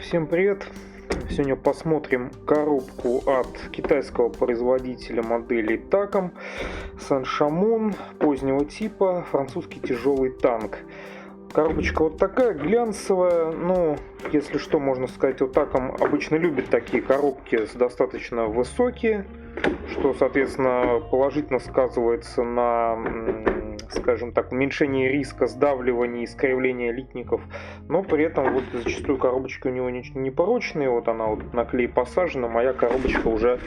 Всем привет! Сегодня посмотрим коробку от китайского производителя модели TACOM Saint-Chamond позднего типа, французский тяжелый танк. Коробочка вот такая, глянцевая, ну, если что, можно сказать, вот TACOM обычно любит такие коробки достаточно высокие, что, соответственно, положительно сказывается на, скажем так, уменьшении риска сдавливания и искривления литников, но при этом вот зачастую коробочки у него не порочные, вот она вот на клей посажена, моя коробочка уже,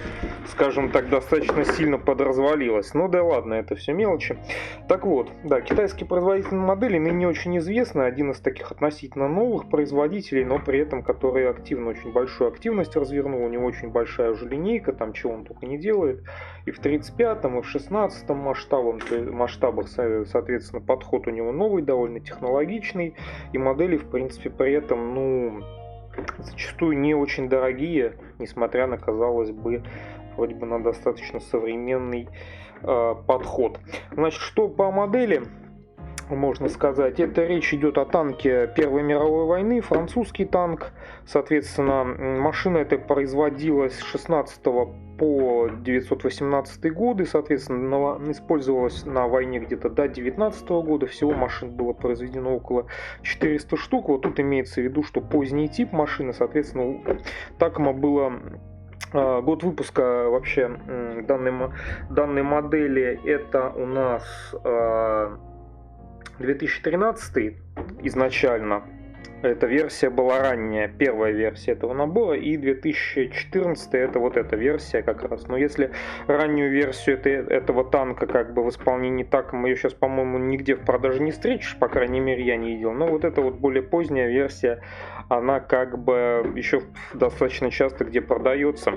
скажем так, достаточно сильно подразвалилась. Ну да ладно, это все мелочи. Так вот, да, китайский производитель модели ныне очень известный, один из таких относительно новых производителей, но при этом который активно, очень большую активность развернул, у него очень большая уже линейка, там чего он только не делает, и в 35-м, и в 16-м масштабах, соответственно, подход у него новый, довольно технологичный, и модели, в принципе, при этом, ну, зачастую не очень дорогие, несмотря на, казалось бы, вроде бы на достаточно современный подход. Значит, что по модели можно сказать? Это речь идет о танке Первой мировой войны, французский танк. Соответственно, машина эта производилась с 16 по 918 годы, соответственно, использовалась на войне где-то до 19 года. Всего машин было произведено около 400 штук. Вот тут имеется в виду, что поздний тип машины, соответственно, у TACOM было... Год выпуска вообще данной модели это у нас 2013 изначально. Эта версия была ранняя, первая версия этого набора, и 2014 это вот эта версия как раз. Но если раннюю версию этого танка как бы в исполнении TACOM, ее сейчас, по-моему, нигде в продаже не встретишь, по крайней мере, я не видел. Но вот эта вот более поздняя версия, она как бы еще достаточно часто где продается.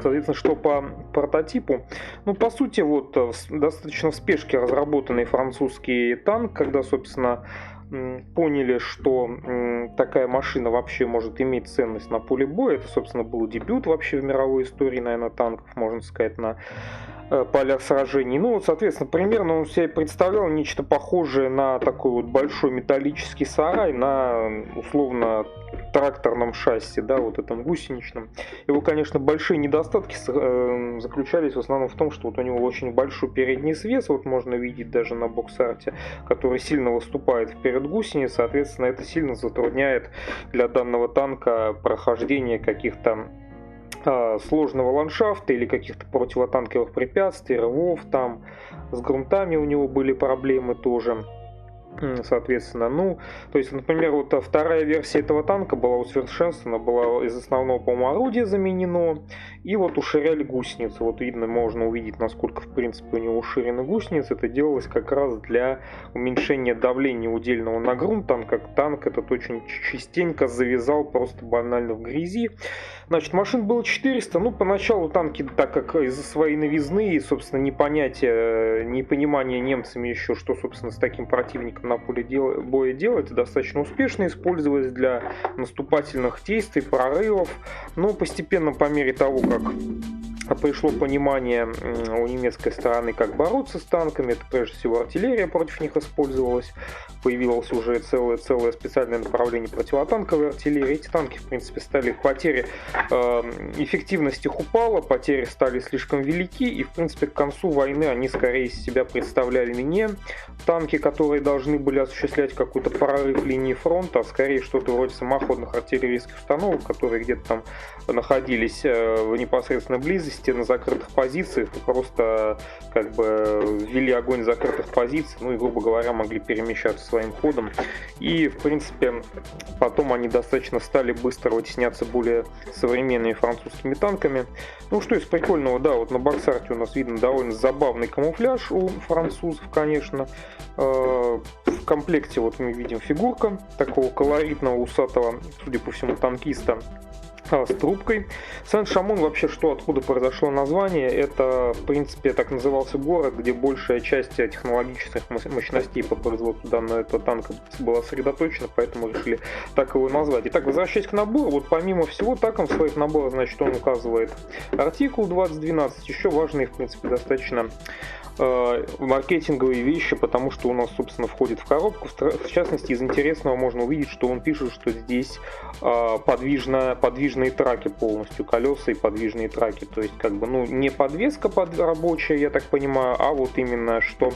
Соответственно, что по прототипу, ну, по сути, вот достаточно в спешке разработанный французский танк, когда, собственно, поняли, что такая машина вообще может иметь ценность на поле боя. Это, собственно, был дебют вообще в мировой истории, наверное, танков, можно сказать, на полях сражений. Ну, вот, соответственно, примерно он себе представлял нечто похожее на такой вот большой металлический сарай на, условно, тракторном шасси, да, вот этом гусеничном. Его, конечно, большие недостатки заключались в основном в том, что вот у него очень большой передний свес, вот можно видеть даже на бокс-арте, который сильно выступает вперед гусениц, соответственно, это сильно затрудняет для данного танка прохождение каких-то сложного ландшафта или каких-то противотанковых препятствий, рвов там, с грунтами у него были проблемы тоже. Соответственно, ну, то есть, например, вот вторая версия этого танка была усовершенствована, была из основного, по-моему, орудия заменено, и вот уширяли гусеницы. Вот видно, можно увидеть, насколько, в принципе, у него уширены гусеницы. Это делалось как раз для уменьшения давления удельного на грунт. Танк этот очень частенько завязал просто банально в грязи. Значит, машин было 400. Ну, поначалу танки, так как из-за своей новизны и, собственно, непонимания немцами еще, что, собственно, с таким противником на поле боя делать, достаточно успешно использовались для наступательных действий, прорывов. Но постепенно, по мере того, как пришло понимание у немецкой стороны, как бороться с танками, это прежде всего артиллерия против них использовалась, появилось уже целое специальное направление противотанковой артиллерии. Эти танки, в принципе, стали потери, эффективность их упала, потери стали слишком велики, и, в принципе, к концу войны они скорее из себя представляли не танки, которые должны были осуществлять какой-то прорыв линии фронта, а скорее что-то вроде самоходных артиллерийских установок, которые где-то там находились в непосредственной близости на закрытых позициях и просто как бы вели огонь с закрытых позиций, ну и, грубо говоря, могли перемещаться своим ходом. И, в принципе, потом они достаточно стали быстро вытесняться более современными французскими танками. Ну, что из прикольного, да, вот на боксарте у нас видно довольно забавный камуфляж у французов, конечно. В комплекте вот мы видим фигурка такого колоритного, усатого, судя по всему, танкиста. с трубкой. Сен-Шамон, вообще, что откуда произошло название, это, в принципе, так назывался город, где большая часть технологических мощностей по производству данного этого танка была сосредоточена, поэтому решили так его назвать. Итак, возвращаясь к набору, вот помимо всего, таком в своих наборах, значит, он указывает артикул 2012, еще важные, в принципе, достаточно маркетинговые вещи, потому что у нас, собственно, входит в коробку. В частности, из интересного можно увидеть, что он пишет, что здесь подвижные траки полностью, колеса и подвижные траки. То есть, как бы, ну, не подвеска рабочая, я так понимаю, а вот именно, что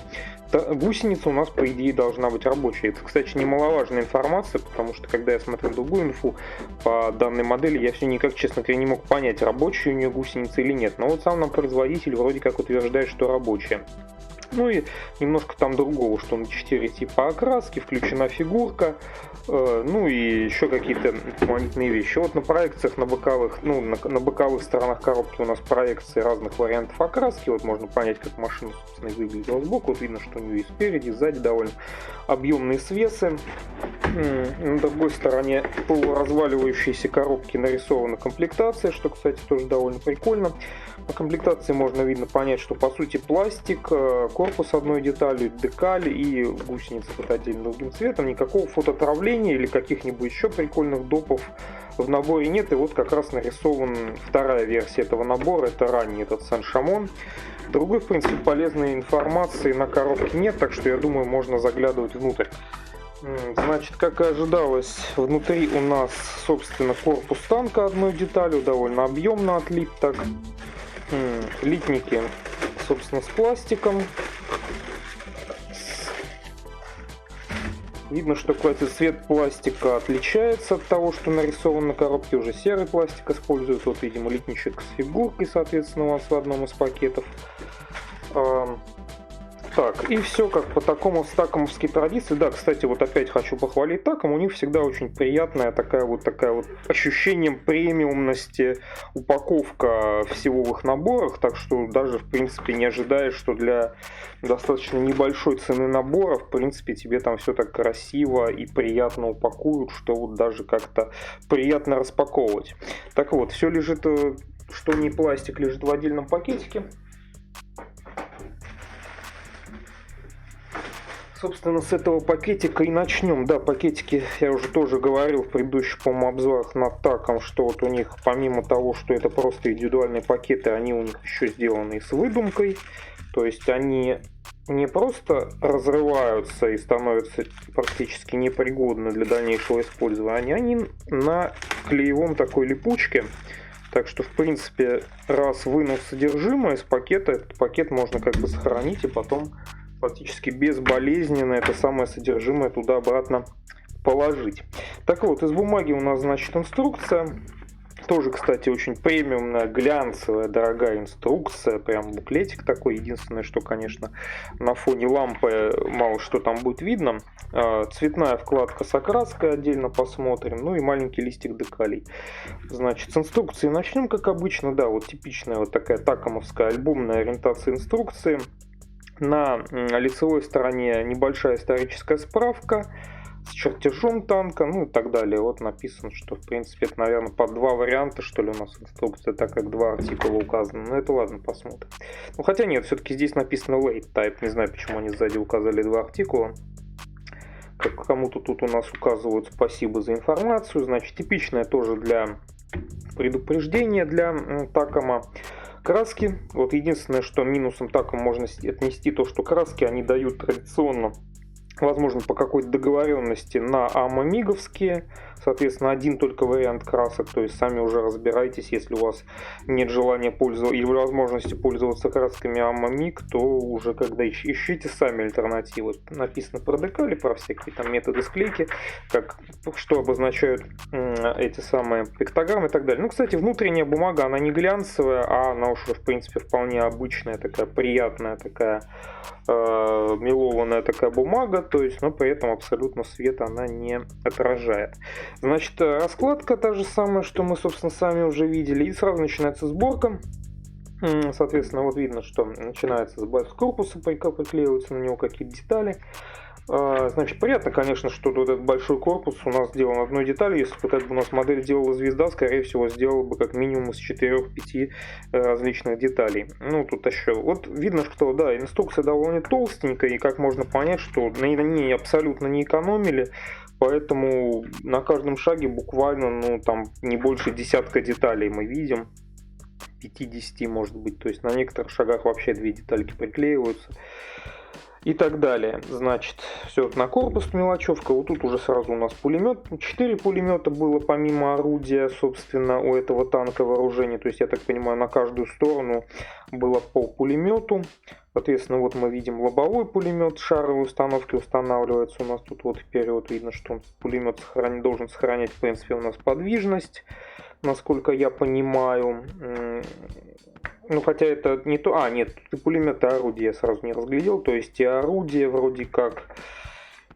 гусеница у нас, по идее, должна быть рабочей. Это, кстати, немаловажная информация, потому что, когда я смотрел другую инфу по данной модели, я все никак, честно говоря, не мог понять, рабочая у нее гусеница или нет. Но вот сам нам производитель вроде как утверждает, что рабочая. Ну и немножко там другого, что на 4 типа окраски, включена фигурка, ну и еще какие-то дополнительные вещи. Вот на проекциях, на боковых, ну, на боковых сторонах коробки у нас проекции разных вариантов окраски. Вот можно понять, как машина, собственно, выглядела сбоку. Вот видно, что у нее и спереди, и сзади довольно объемные свесы. На другой стороне полуразваливающейся коробки нарисована комплектация, что, кстати, тоже довольно прикольно. По комплектации можно, видно, понять, что по сути пластик, корпус одной деталью, декаль и гусеница под отдельным другим цветом. Никакого фототравления или каких-нибудь еще прикольных допов в наборе нет. И вот как раз нарисована вторая версия этого набора, это ранний этот Сен-Шамон. Другой, в принципе, полезной информации на коробке нет, так что я думаю, можно заглядывать внутрь. Значит, как и ожидалось, внутри у нас, собственно, корпус танка одной деталью, довольно объемно отлит так. Литники, собственно, с пластиком. Видно, что, кстати, цвет пластика отличается от того, что нарисован на коробке. Уже серый пластик используют. Вот, видимо, литничек с фигуркой, соответственно, у вас в одном из пакетов. Так, и все как по такому стакомовской традиции. Да, кстати, вот опять хочу похвалить Таком. У них всегда очень приятная такая вот ощущением премиумности упаковка всего в их наборах. Так что даже, в принципе, не ожидаешь, что для достаточно небольшой цены набора, в принципе, тебе там все так красиво и приятно упакуют, что вот даже как-то приятно распаковывать. Так вот, все лежит, что не пластик, лежит в отдельном пакетике. Собственно, с этого пакетика и начнем. Да, пакетики, я уже тоже говорил в предыдущих, по-моему, обзорах над Таком, что вот у них, помимо того, что это просто индивидуальные пакеты, они у них еще сделаны с выдумкой. То есть они не просто разрываются и становятся практически непригодны для дальнейшего использования, они на клеевом такой липучке. Так что, в принципе, раз вынул содержимое из пакета, этот пакет можно как бы сохранить и потом фактически безболезненно это самое содержимое туда-обратно положить. Так вот, из бумаги у нас, значит, инструкция. Тоже, кстати, очень премиумная, глянцевая, дорогая инструкция. Прям буклетик такой. Единственное, что, конечно, на фоне лампы мало что там будет видно. Цветная вкладка с окраской отдельно посмотрим. Ну и маленький листик декалей. Значит, с инструкции начнем, как обычно. Да, вот типичная вот такая такомовская альбомная ориентация инструкции. На лицевой стороне небольшая историческая справка с чертежом танка, ну и так далее. Вот написано, что, в принципе, это, наверное, под два варианта, что ли, у нас инструкция, так как два артикула указаны. Но это ладно, посмотрим. Ну, хотя нет, все-таки здесь написано late type. Не знаю, почему они сзади указали два артикула. Как кому-то тут у нас указывают спасибо за информацию. Значит, типичная тоже для предупреждения для Такома. Краски. Вот единственное, что минусом Таком можно отнести, то, что краски они дают традиционно, возможно, по какой-то договоренности на АМО-миговские. Соответственно, один только вариант красок, то есть сами уже разбирайтесь, если у вас нет желания пользоваться или возможности пользоваться красками АМО-миг, то уже когда ищите сами альтернативы. Написано про декали, про всякие там методы склейки, как, что обозначают эти самые пиктограммы и так далее. Ну, кстати, внутренняя бумага, она не глянцевая, а она уже, в принципе, вполне обычная, такая приятная, такая мелованная такая бумага, то есть, но при этом абсолютно света она не отражает. Значит, раскладка та же самая, что мы, собственно, сами уже видели, и сразу начинается сборка. Соответственно, вот видно, что начинается с корпуса, приклеиваются на него какие-то детали. Значит, приятно, конечно, что вот этот большой корпус у нас сделан одной деталью. Если бы как бы у нас модель делала звезда, скорее всего, сделала бы как минимум из 4-5 различных деталей. Ну, тут еще. Вот видно, что, да, инструкция довольно толстенькая, и как можно понять, что на ней абсолютно не экономили. Поэтому на каждом шаге буквально, ну, там, не больше десятка деталей мы видим. 50, может быть. То есть на некоторых шагах вообще 2 детальки приклеиваются. И так далее. Значит, все на корпус мелочевка. Вот тут уже сразу у нас пулемет. 4 пулемета было помимо орудия, собственно, у этого танка вооружения. То есть, я так понимаю, на каждую сторону было по пулемету. Соответственно, вот мы видим лобовой пулемет шаровой установки устанавливается. У нас тут вот вперед видно, что пулемет должен сохранять, в принципе, у нас подвижность, насколько я понимаю. Ну, хотя это не то... нет, тут и пулемет, и орудие я сразу не разглядел. То есть и орудие вроде как,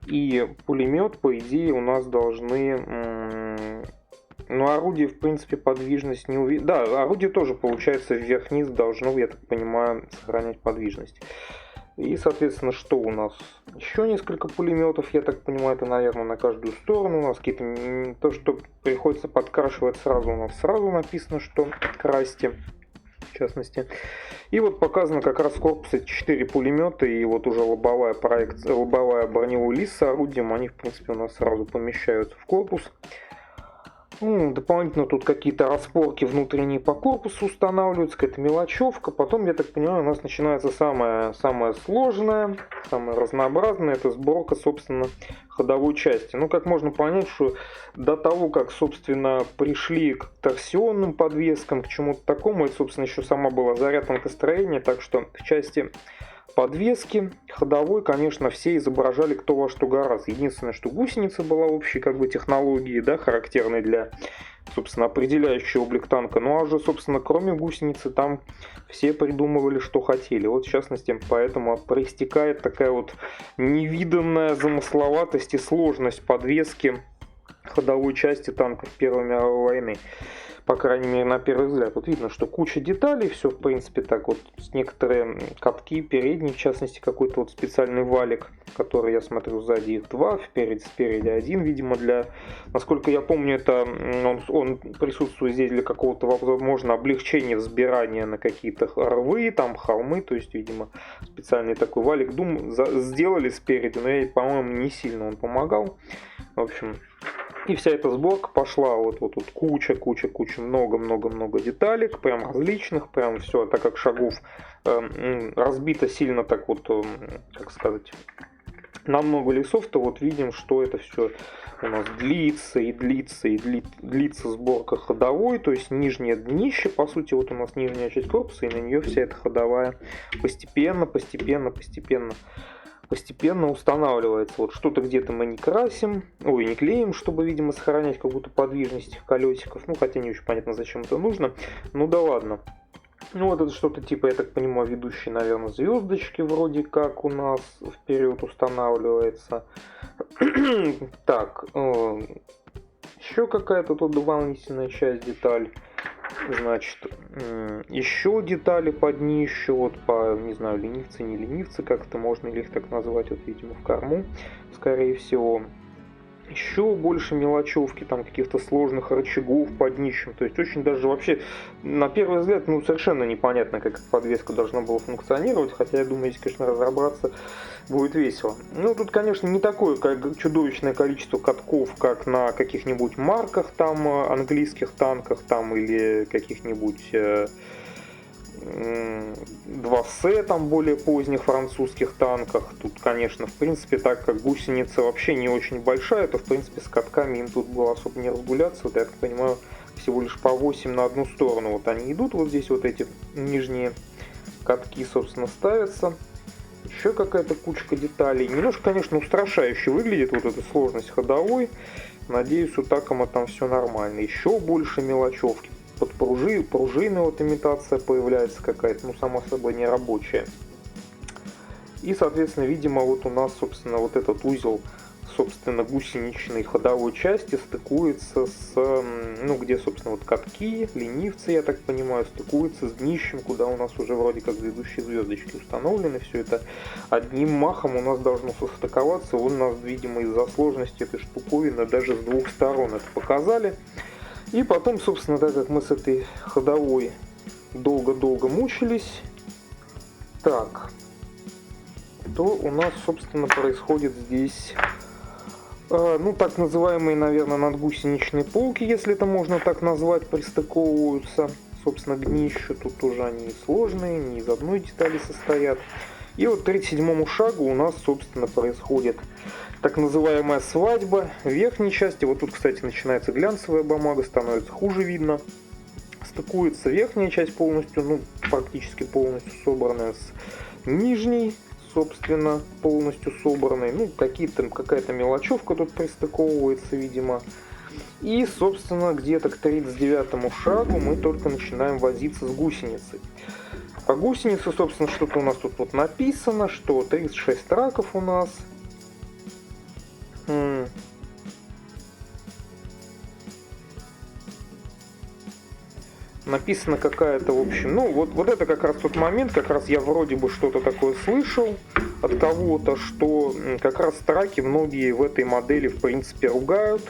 и пулемет, по идее, у нас должны... Ну, орудие, в принципе, подвижность не увидит. Да, орудие тоже, получается, вверх-вниз должно, я так понимаю, сохранять подвижность. И, соответственно, что у нас? Еще несколько пулеметов, я так понимаю, это, наверное, на каждую сторону. У нас какие-то... То, что приходится подкрашивать сразу, у нас сразу написано, что красьте. В частности. И вот показано как раз в корпусе 4 пулемета и вот уже лобовая броневой лист с орудием, они в принципе у нас сразу помещаются в корпус. Дополнительно тут какие-то распорки внутренние по корпусу устанавливаются, какая-то мелочевка. Потом, я так понимаю, у нас начинается самое сложное, самое разнообразное, это сборка, собственно, ходовой части. Ну, как можно понять, что до того, как, собственно, пришли к торсионным подвескам, к чему-то такому, это, собственно, еще сама была заряд танкостроения, так что в части подвески ходовой, конечно, все изображали кто во что гораздо. Единственное, что гусеница была общей как бы технологией, да, характерной для, собственно, определяющей облик танка. Ну а уже, собственно, кроме гусеницы, там все придумывали, что хотели. Вот, в частности, поэтому проистекает такая вот невиданная замысловатость и сложность подвески ходовой части танков Первой мировой войны. По крайней мере, на первый взгляд. Вот видно, что куча деталей, все, в принципе, так вот, некоторые катки передние, в частности, какой-то вот специальный валик, который, я смотрю, сзади их 2, спереди 1, видимо, для, насколько я помню, это он присутствует здесь для какого-то, возможно, облегчения взбирания на какие-то рвы, там, холмы, то есть, видимо, специальный такой валик, сделали спереди, но я, по-моему, не сильно он помогал, в общем... И вся эта сборка пошла вот тут куча, много деталек, прям различных, прям все, так как шагов разбито сильно так вот, как сказать, на много лесов, то вот видим, что это все у нас длится сборка ходовой, то есть нижнее днище, по сути, вот у нас нижняя часть корпуса, и на нее вся эта ходовая постепенно устанавливается. Вот что-то где-то мы не красим, не клеим, чтобы, видимо, сохранять какую-то подвижность этих колесиков. Ну, хотя не очень понятно, зачем это нужно. Ну да ладно. Ну вот это что-то типа, я так понимаю, ведущие, наверное, звездочки вроде как у нас вперед устанавливается. Так, еще какая-то тут дополнительная часть, деталь. Значит, еще детали под днище, вот по, не знаю, ленивцы, не ленивцы, как-то можно ли их так назвать, вот, видимо, в корму, скорее всего. Еще больше мелочевки, там каких-то сложных рычагов под днищем, то есть очень даже вообще, на первый взгляд, совершенно непонятно, как эта подвеска должна была функционировать, хотя я думаю, если, конечно, разобраться, будет весело. Тут, конечно, не такое чудовищное количество катков, как на каких-нибудь марках, там, английских танках, там, или каких-нибудь 2С, там, более поздних французских танках. Тут, конечно, в принципе, так как гусеница вообще не очень большая, то, в принципе, с катками им тут было особо не разгуляться. Вот, я так понимаю, всего лишь по 8 на одну сторону. Вот они идут, вот здесь вот эти нижние катки, собственно, ставятся. Еще какая-то кучка деталей. Немножко, конечно, устрашающе выглядит вот эта сложность ходовой. Надеюсь, у Такома там все нормально. Еще больше мелочевки. Под пружины вот имитация появляется какая-то, само собой, не рабочая. И, соответственно, видимо, вот у нас, собственно, вот этот узел собственно, гусеничной ходовой части стыкуется с, ну, где, собственно, вот катки, ленивцы, я так понимаю, стыкуются с днищем, куда у нас уже вроде как ведущие звездочки установлены. Все это одним махом у нас должно состыковаться. У нас, видимо, из-за сложности этой штуковины даже с двух сторон это показали. И потом, собственно, так как мы с этой ходовой долго-долго мучились, так, то у нас, собственно, происходит здесь, ну, так называемые, наверное, надгусеничные полки, если это можно так назвать, пристыковываются, собственно, к днищу. Тут тоже они сложные, не из одной детали состоят. И вот к 37-му шагу у нас, собственно, происходит так называемая свадьба верхней части. Вот тут, кстати, начинается глянцевая бумага, становится хуже видно. Стыкуется верхняя часть полностью, ну, практически полностью собранная с нижней, собственно, полностью собранной. Ну, какая-то мелочевка тут пристыковывается, видимо. И, собственно, где-то к 39-му шагу мы только начинаем возиться с гусеницей. По гусенице, собственно, что-то у нас тут вот написано, что 36 траков у нас. Написано какая-то, в общем, ну, вот это как раз тот момент, как раз я вроде бы что-то такое слышал от кого-то, что как раз траки многие в этой модели, в принципе, ругают,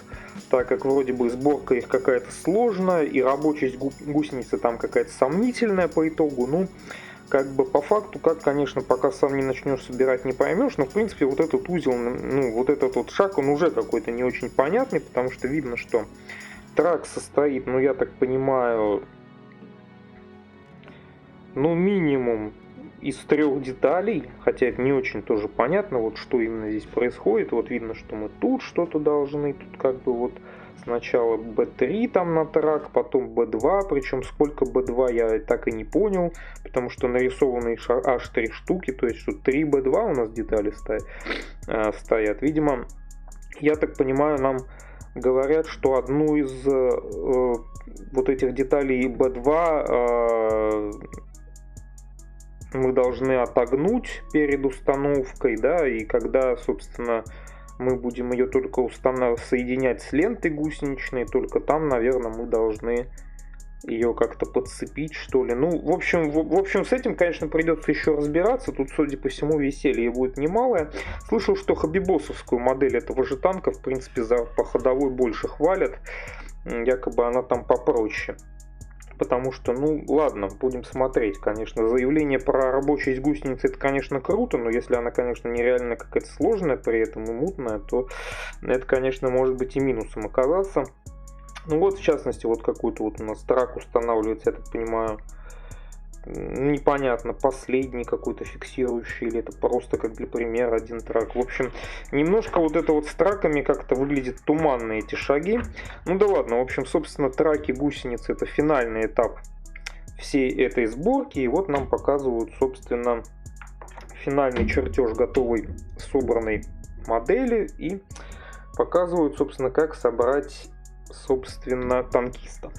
так как вроде бы сборка их какая-то сложная, и рабочесть гусеницы там какая-то сомнительная по итогу, ну, как бы по факту, как, конечно, пока сам не начнешь собирать, не поймешь, но, в принципе, вот этот узел, ну, вот этот вот шаг, он уже какой-то не очень понятный, потому что видно, что трак состоит, ну, я так понимаю, ну, минимум из 3 деталей, хотя это не очень тоже понятно, вот что именно здесь происходит. Вот видно, что мы тут что-то должны, тут как бы вот сначала B3 там на трак, потом B2, причем сколько B2 я так и не понял, потому что нарисованы аж 3 штуки, то есть что 3 B2 у нас детали стоят. Видимо, я так понимаю, нам говорят, что одну из вот этих деталей B2 мы должны отогнуть перед установкой, да, и когда, собственно, мы будем ее только соединять с лентой гусеничной, только там, наверное, мы должны ее как-то подцепить, что ли. Ну, в общем, с этим, конечно, придется еще разбираться. Тут, судя по всему, веселье будет немалое. Слышал, что хабибосовскую модель этого же танка, в принципе, по ходовой больше хвалят. Якобы она там попроще. Потому что, ну, ладно, будем смотреть, конечно. Заявление про рабочесть гусеницы, это, конечно, круто, но если она, конечно, нереально какая-то сложная при этом и мутная, то это, конечно, может быть и минусом оказаться. Ну вот, в частности, вот какой-то вот у нас трак устанавливается, я так понимаю, непонятно, последний какой-то фиксирующий, или это просто как для примера один трак. В общем, немножко вот это вот с траками как-то выглядит туманно, эти шаги. Ну да ладно, в общем, собственно, траки гусеницы — это финальный этап всей этой сборки. И вот нам показывают, собственно, финальный чертеж готовой собранной модели и показывают, собственно, как собрать, собственно, танкиста.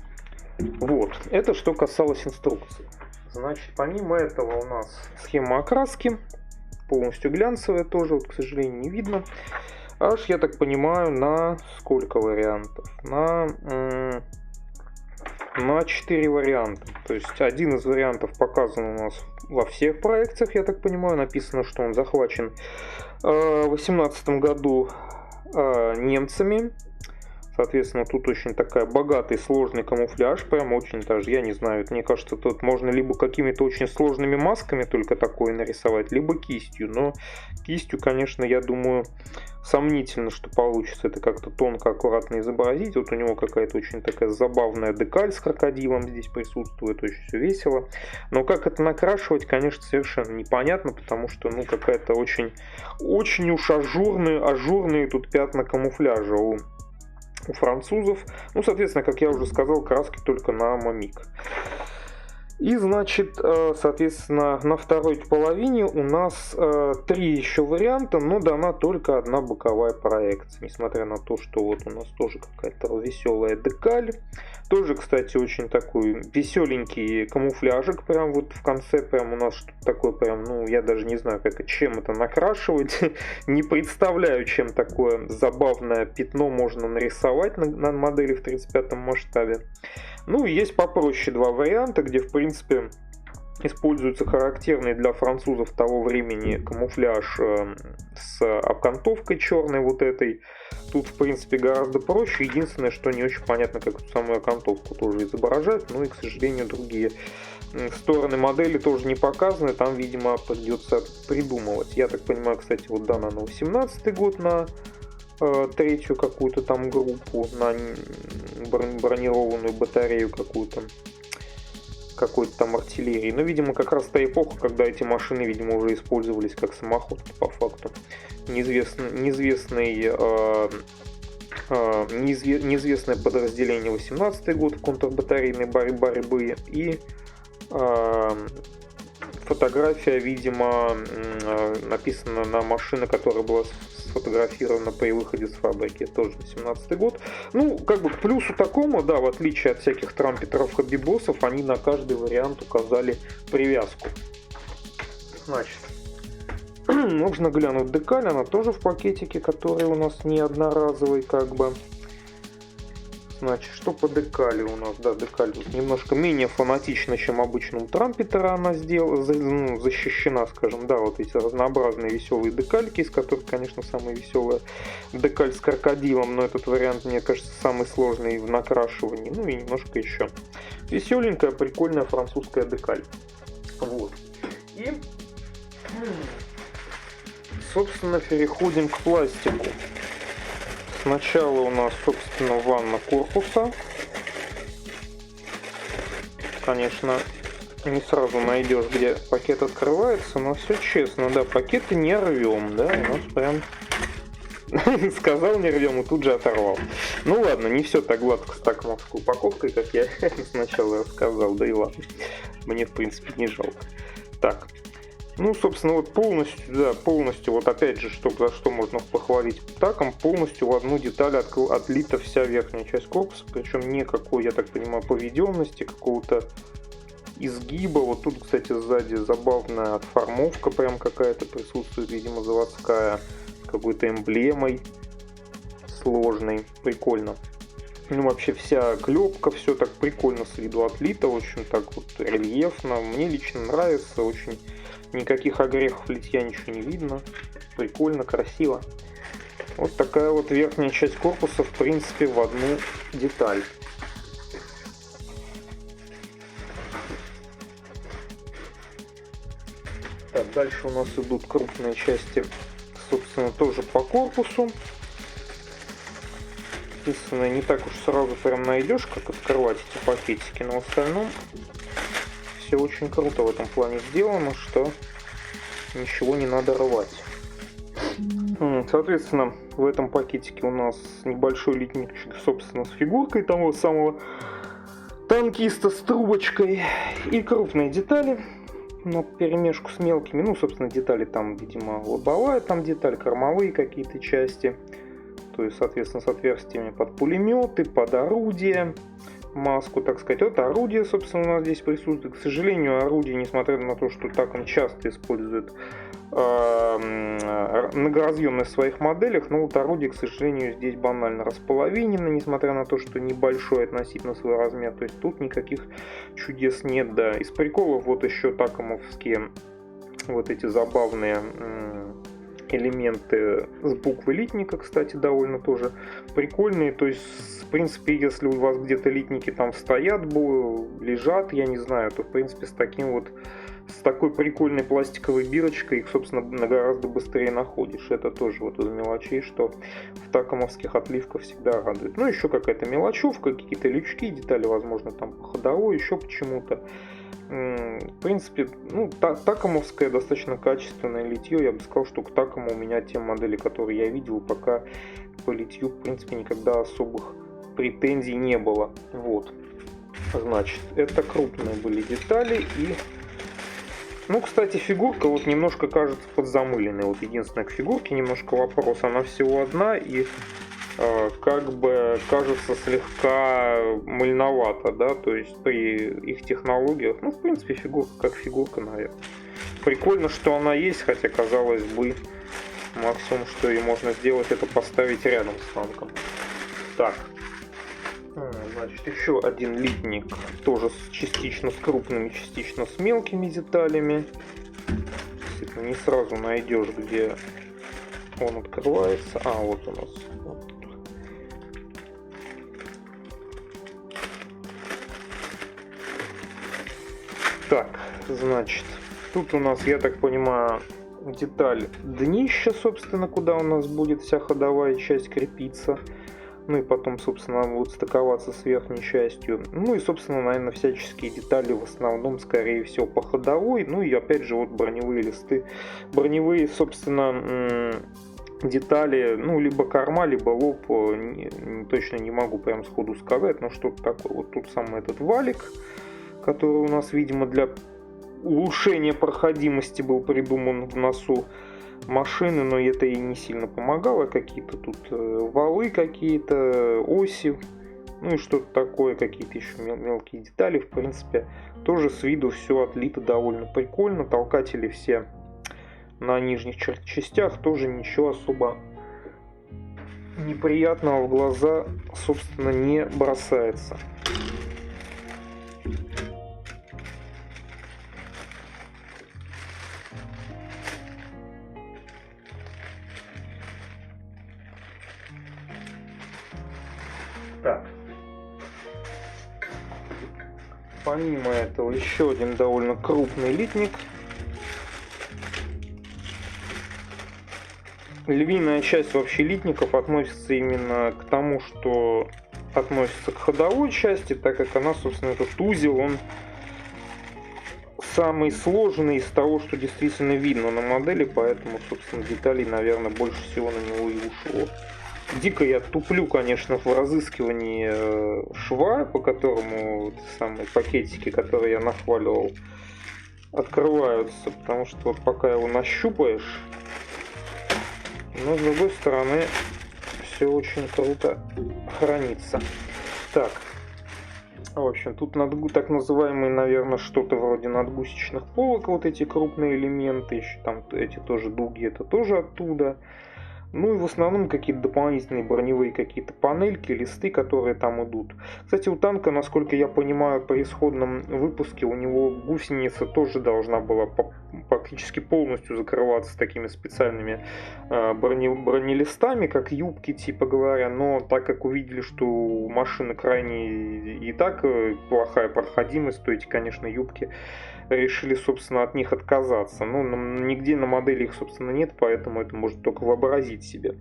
Вот, это что касалось инструкции. Значит, помимо этого у нас схема окраски, полностью глянцевая тоже, вот, к сожалению, не видно. Аж, я так понимаю, на сколько вариантов? На 4 варианта. То есть один из вариантов показан у нас во всех проекциях, я так понимаю. Написано, что он захвачен в 2018 году немцами. Соответственно, тут очень такая богатый, сложный камуфляж, прям очень даже, я не знаю, мне кажется, тут можно либо какими-то очень сложными масками только такое нарисовать, либо кистью, но кистью, конечно, я думаю, сомнительно, что получится это как-то тонко, аккуратно изобразить. Вот у него какая-то очень такая забавная декаль с крокодилом здесь присутствует, очень все весело, но как это накрашивать, конечно, совершенно непонятно, потому что, ну, какая-то очень уж ажурные тут пятна камуфляжа у французов. Ну, соответственно, как я уже сказал, краски только на Мамик. И, значит, соответственно, на второй половине у нас 3 еще варианта, но дана только одна боковая проекция. Несмотря на то, что вот у нас тоже какая-то веселая декаль. Тоже, кстати, очень такой веселенький камуфляжик. Прям вот в конце прям у нас что-то такое прям, ну, я даже не знаю, чем это накрашивать. Не представляю, чем такое забавное пятно можно нарисовать на модели в 35-м масштабе. Ну, и есть попроще два варианта, где, в принципе, используется характерный для французов того времени камуфляж с окантовкой черной вот этой. Тут, в принципе, гораздо проще. Единственное, что не очень понятно, как эту самую окантовку тоже изображать. Ну и, к сожалению, другие стороны модели тоже не показаны. Там, видимо, придется придумывать. Я так понимаю, кстати, вот дана на 18-й год на третью какую-то там группу, на бронированную батарею какой-то там артиллерии. Но, видимо, как раз та эпоха, когда эти машины, видимо, уже использовались как самоходки по факту. Неизвестное подразделение 18-й год контрбатарейной борьбы и фотография, видимо, написана на машине, которая была сфотографирована при выходе с фабрики, тоже 18-й год. Ну, как бы к плюсу такому, да, в отличие от всяких трампетеров и бибосов, они на каждый вариант указали привязку. Значит, нужно глянуть декаль, она тоже в пакетике, который у нас не одноразовый, как бы. Значит, что по декали у нас? Да, декаль тут немножко менее фанатично, чем обычно у трампетера она защищена, скажем, да, вот эти разнообразные веселые декальки, из которых, конечно, самая веселая декаль с крокодилом, но этот вариант, мне кажется, самый сложный в накрашивании, ну и немножко еще. Веселенькая, прикольная французская декаль. Вот. И, собственно, переходим к пластику. Сначала у нас, собственно, ванна корпуса. Конечно, не сразу найдешь, где пакет открывается, но все честно, да, пакеты не рвем, да, у нас прям сказал не рвем и тут же оторвал. Ну ладно, не все так гладко с такмовской упаковкой, как я сначала рассказал, да и ладно, мне в принципе не жалко. Так. Ну, собственно, вот полностью, вот опять же, за что можно похвалить таком, полностью в одну деталь отлита вся верхняя часть корпуса, причем никакой, я так понимаю, поведенности, какого-то изгиба. Вот тут, кстати, сзади забавная отформовка прям какая-то присутствует, видимо, заводская, с какой-то эмблемой сложной, прикольно. Ну, вообще вся клепка, все так прикольно с виду отлито, очень так вот рельефно, мне лично нравится, очень... Никаких огрехов литья, ничего не видно. Прикольно, красиво. Вот такая вот верхняя часть корпуса, в принципе, в одну деталь. Так, дальше у нас идут крупные части, собственно, тоже по корпусу. Естественно, не так уж сразу прям найдешь, как открывать эти пакетики, но в остальном все очень круто в этом плане сделано, что ничего не надо рвать. Соответственно, в этом пакетике у нас небольшой литничек, собственно, с фигуркой того самого танкиста с трубочкой и крупные детали, но перемешку с мелкими. Ну, собственно, детали там, видимо, лобовая там деталь, кормовые какие-то части. То есть, соответственно, с отверстиями под пулеметы, под орудие. Маску, так сказать. Вот орудие, собственно, у нас здесь присутствует. К сожалению, орудие, несмотря на то, что так он часто использует многоразъемность в своих моделях, но вот орудие, к сожалению, здесь банально располовинено, несмотря на то, что небольшой относительно свой размер. То есть тут никаких чудес нет, да. Из приколов вот еще такомовские вот эти забавные элементы с буквы литника, кстати, довольно тоже прикольные. То есть, в принципе, если у вас где-то литники там стоят, лежат, я не знаю, то, в принципе, с такой прикольной пластиковой бирочкой их, собственно, гораздо быстрее находишь. Это тоже вот из мелочей, что в такомовских отливках всегда радует. Ну, еще какая-то мелочевка, какие-то лючки, детали, возможно, там по ходовой, еще почему-то. В принципе, ну, такомовское достаточно качественное литье. Я бы сказал, что к такому у меня те модели, которые я видел, пока по литью, в принципе, никогда особых претензий не было. Вот. Значит, это крупные были детали. И, ну, кстати, фигурка вот немножко кажется подзамыленной. Вот единственное, к фигурке немножко вопрос. Она всего одна, и как бы кажется слегка мыльновато, да, то есть при их технологиях, ну, в принципе, фигурка как фигурка, наверное. Прикольно, что она есть, хотя, казалось бы, максимум, что и можно сделать, это поставить рядом с танком. Так, значит, еще один литник, тоже частично с крупными, частично с мелкими деталями. Не сразу найдешь, где он открывается. А, вот у нас. Вот. Так, значит, тут у нас, я так понимаю, деталь днища, собственно, куда у нас будет вся ходовая часть крепиться. Ну и потом, собственно, она будет стыковаться с верхней частью. Ну и, собственно, наверное, всяческие детали в основном, скорее всего, по ходовой. Ну и, опять же, вот броневые листы. Броневые, собственно, детали, ну, либо корма, либо лоб. Точно не могу прям сходу сказать, но что-то такое. Вот тут самый этот валик, который у нас, видимо, для улучшения проходимости был придуман в носу машины, но это и не сильно помогало. Какие-то тут валы, какие-то оси, ну и что-то такое, какие-то еще мелкие детали. В принципе, тоже с виду все отлито довольно прикольно. Толкатели все на нижних частях, тоже ничего особо неприятного в глаза, собственно, не бросается. Так. Помимо этого еще один довольно крупный литник. Львиная часть вообще литников относится именно к тому, что относится к ходовой части, так как она, собственно, этот узел, он самый сложный из того, что действительно видно на модели, поэтому, собственно, деталей, наверное, больше всего на него и ушло. Дико я туплю, конечно, в разыскивании шва, по которому самые пакетики, которые я нахваливал, открываются, потому что вот пока его нащупаешь, но с другой стороны все очень круто хранится. Так, в общем, тут так называемые, наверное, что-то вроде надгусечных полок, вот эти крупные элементы, еще там эти тоже дуги, это тоже оттуда. Ну и в основном какие-то дополнительные броневые какие-то панельки, листы, которые там идут. Кстати, у танка, насколько я понимаю, при исходном выпуске у него гусеница тоже должна была практически полностью закрываться такими специальными бронелистами, как юбки, типа говоря. Но так как увидели, что у машины крайне и так плохая проходимость, то эти, конечно, юбки решили, собственно, от них отказаться. Но нигде на модели их, собственно, нет, поэтому это можно только вообразить себе,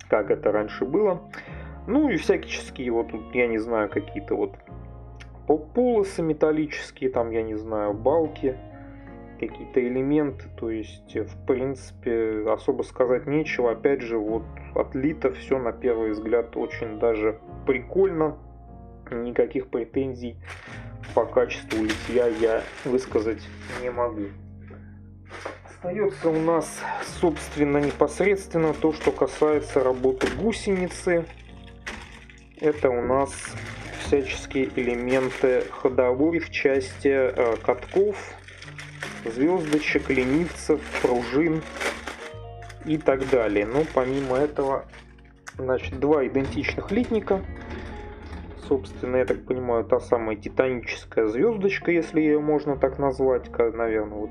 как это раньше было. Ну и всяческие вот тут, я не знаю, какие-то вот полосы металлические, там, я не знаю, балки, какие-то элементы, то есть, в принципе, особо сказать нечего. Опять же, вот отлито все на первый взгляд очень даже прикольно, никаких претензий по качеству литья я высказать не могу. Остается у нас, собственно, непосредственно то, что касается работы гусеницы. Это у нас всяческие элементы ходовой в части катков, звездочек, ленивцев, пружин и так далее. Но помимо этого, значит, два идентичных литника. Собственно, я так понимаю, та самая титаническая звездочка, если ее можно так назвать, наверное, вот,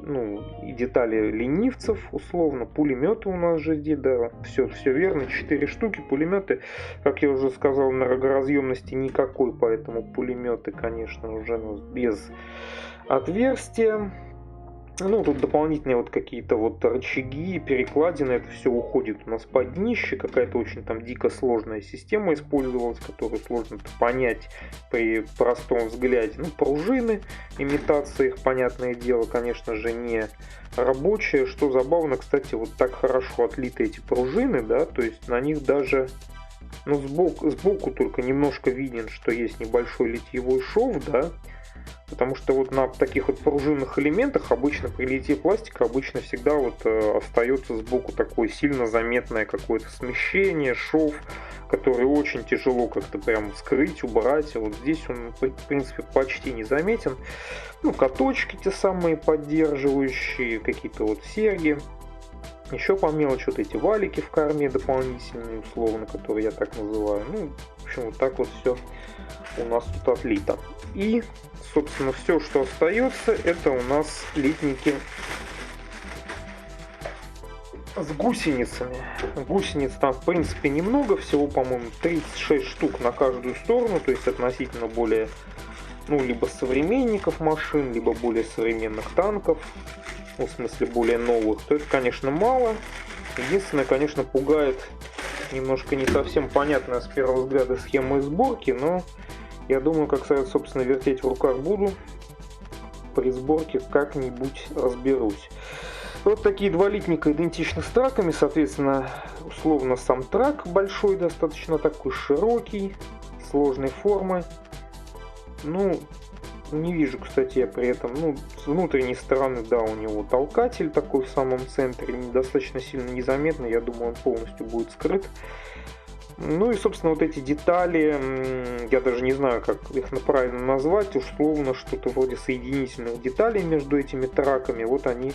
ну, и детали ленивцев, условно, пулеметы у нас же здесь, да, все верно, 4 штуки, пулеметы, как я уже сказал, энергоразъемности никакой, поэтому пулеметы, конечно, уже без отверстия. Ну, тут дополнительные вот какие-то вот рычаги, перекладины, это все уходит у нас под днище, какая-то очень там дико сложная система использовалась, которую сложно понять при простом взгляде. Ну, пружины, имитация их, понятное дело, конечно же, не рабочая. Что забавно, кстати, вот так хорошо отлиты эти пружины, да, то есть на них даже, ну, сбоку только немножко виден, что есть небольшой литьевой шов, да, Потому что вот на таких вот пружинных элементах обычно при литье пластика обычно всегда вот остается сбоку такое сильно заметное какое-то смещение, шов, который очень тяжело как-то прям скрыть, убрать. Вот здесь он, в принципе, почти не заметен. Ну, каточки те самые поддерживающие, какие-то вот серьги. Еще по мелочи вот эти валики в корме дополнительные, условно, которые я так называю. Ну, в общем, вот так вот все у нас тут отлито. И, собственно, все, что остается, это у нас литники с гусеницами. Гусениц там, в принципе, немного. Всего, по-моему, 36 штук на каждую сторону. То есть относительно более, ну, либо современников машин, либо более современных танков. Ну, в смысле, более новых. То это, конечно, мало. Единственное, конечно, пугает немножко не совсем понятная с первого взгляда схема сборки, но я думаю, как совет, собственно, вертеть в руках буду. При сборке как-нибудь разберусь. Вот такие два литника идентичны с траками, соответственно, условно сам трак большой, достаточно такой широкий, сложной формы. Ну, не вижу, кстати, я при этом, ну, с внутренней стороны, да, у него толкатель такой в самом центре, достаточно сильно незаметно, я думаю, он полностью будет скрыт. Ну и, собственно, вот эти детали, я даже не знаю, как их правильно назвать, условно что-то вроде соединительных деталей между этими траками, вот они,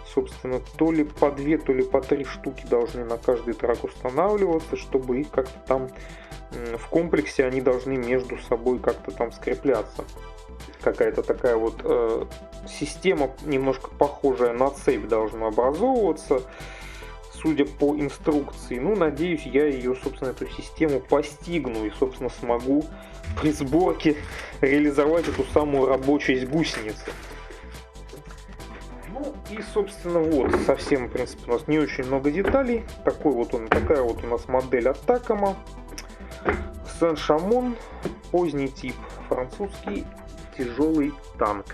собственно, то ли по 2, то ли по 3 штуки должны на каждый трак устанавливаться, чтобы их как-то там в комплексе они должны между собой как-то там скрепляться. Какая-то такая вот система, немножко похожая на цепь, должна образовываться, судя по инструкции. Ну, надеюсь, я ее, собственно, эту систему постигну и, собственно, смогу при сборке реализовать эту самую рабочесть гусеницы. Ну и, собственно, вот, совсем, в принципе, у нас не очень много деталей. Такая вот у нас модель от Такома. Сен-Шамон, поздний тип, французский тяжелый танк.